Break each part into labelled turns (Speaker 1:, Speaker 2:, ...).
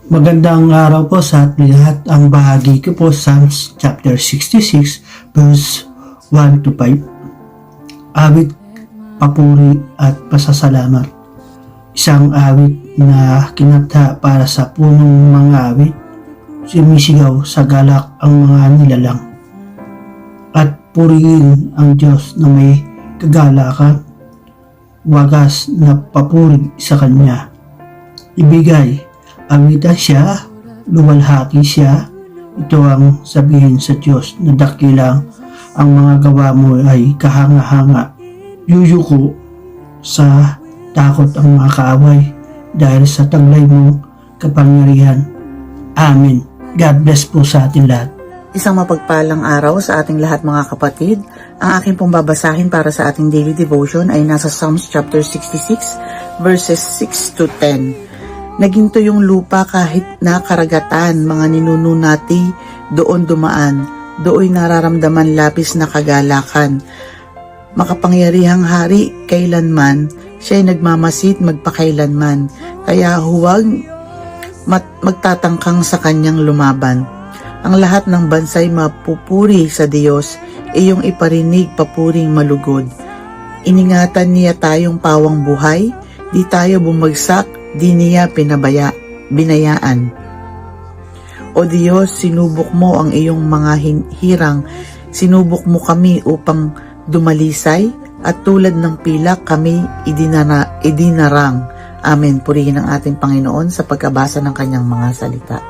Speaker 1: Magandang araw po sa ating lahat. Ang bahagi ko po Psalms chapter 66 verse 1 to 5. Awit, papuri at pasasalamat. Isang awit na kinata para sa punong mga awit. Sumisigaw sa galak ang mga nilalang. At purihin ang Diyos na may kagalakan. Wagas na papuri sa Kanya. Ibigay awitan siya, luwalhati siya. Ito ang sabihin sa Diyos na dakilang ang mga gawa mo ay kahanga-hanga. Yuyuko sa takot ang mga kaaway dahil sa taglay mong kapangyarihan. Amen. God bless po sa ating lahat.
Speaker 2: Isang mapagpalang araw sa ating lahat mga kapatid. Ang aking pong babasahin para sa ating daily devotion ay nasa Psalms chapter 66 verses 6 to 10. Naginto yung lupa kahit na karagatan, mga ninununati, doon dumaan, dooy nararamdaman lapis na kagalakan. Makapangyarihang hari, kailanman, siya'y nagmamasid magpakailanman, kaya huwag magtatangkang sa kanyang lumaban. Ang lahat ng bansa'y mapupuri sa Diyos, iyong iparinig papuring malugod. Iningatan niya tayong pawang buhay, di tayo bumagsak, di niya binayaan. O Diyos, sinubok mo ang iyong mga hirang, sinubok mo kami upang dumalisay, at tulad ng pilak kami idinarang. Amen. Purihin ang ating Panginoon sa pagkabasa ng kanyang mga salita.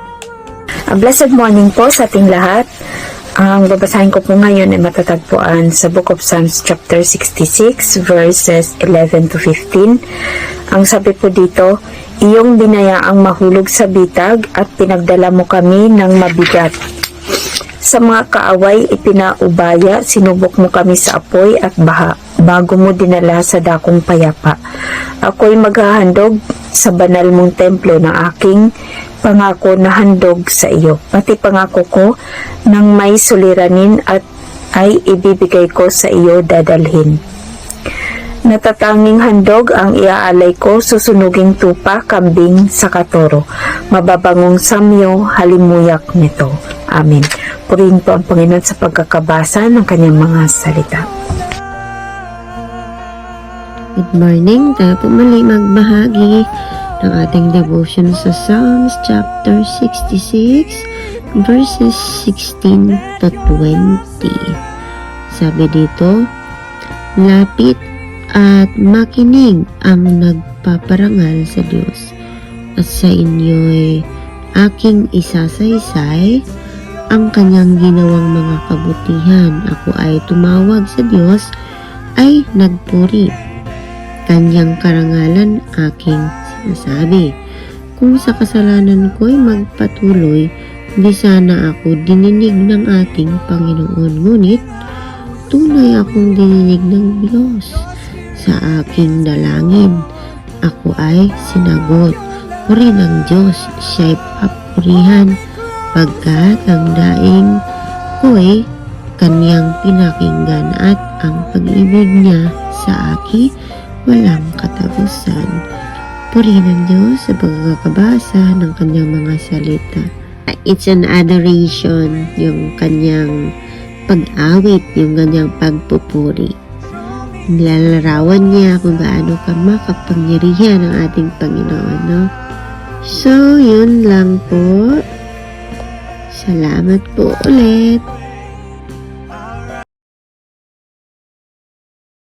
Speaker 3: A blessed morning po sa ating lahat. Ang babasahin ko po ngayon ay matatagpuan sa Book of Psalms chapter 66 verses 11 to 15. Ang sabi po dito, iyong binayaang mahulog sa bitag at pinagdala mo kami ng mabigat. Sa mga kaaway ipinaubaya, sinubok mo kami sa apoy at baha, bago mo dinala sa dakong payapa. Ako'y maghahandog sa banal mong templo ng aking pangako na handog sa iyo. Pati pangako ko nang may suliranin at ay ibibigay ko sa iyo dadalhin. Natatanging handog ang iaalay ko, susunuging tupa, kambing sa katoro. Mababangong samyo, halimuyak nito. Amen. Purihin po ang Panginoon sa pagkakabasa ng kanyang mga salita.
Speaker 4: Good morning. Tayo po muli magbahagi ng ating devotion sa Psalms chapter 66 verses 16 to 20. Sabi dito, lapit at makinig ang nagpaparangal sa Diyos, at sa inyo'y aking isasaysay ang kanyang ginawang mga kabutihan. Ako ay tumawag sa Diyos, ay nagpuri. Kanyang karangalan aking sinasabi. Kung sa kasalanan ko'y magpatuloy, di sana ako dininig ng ating Panginoon. Ngunit, tunay akong dininig ng Diyos. Sa aking dalangin, ako ay sinagot. Puri ng Diyos, siya'y papurihan, pagkat ang daing ko'y kanyang pinakinggan at ang pag-ibig niya sa akin walang katapusan. Purihin ng Diyos sa pagkakabasa ng kanyang mga salita. It's an adoration, yung kanyang pag-awit, yung kanyang pagpupuri. Nilalarawan niya kung gaano ka makapangyarihan ng ating Panginoon, no? So, yun lang po. Salamat po ulit.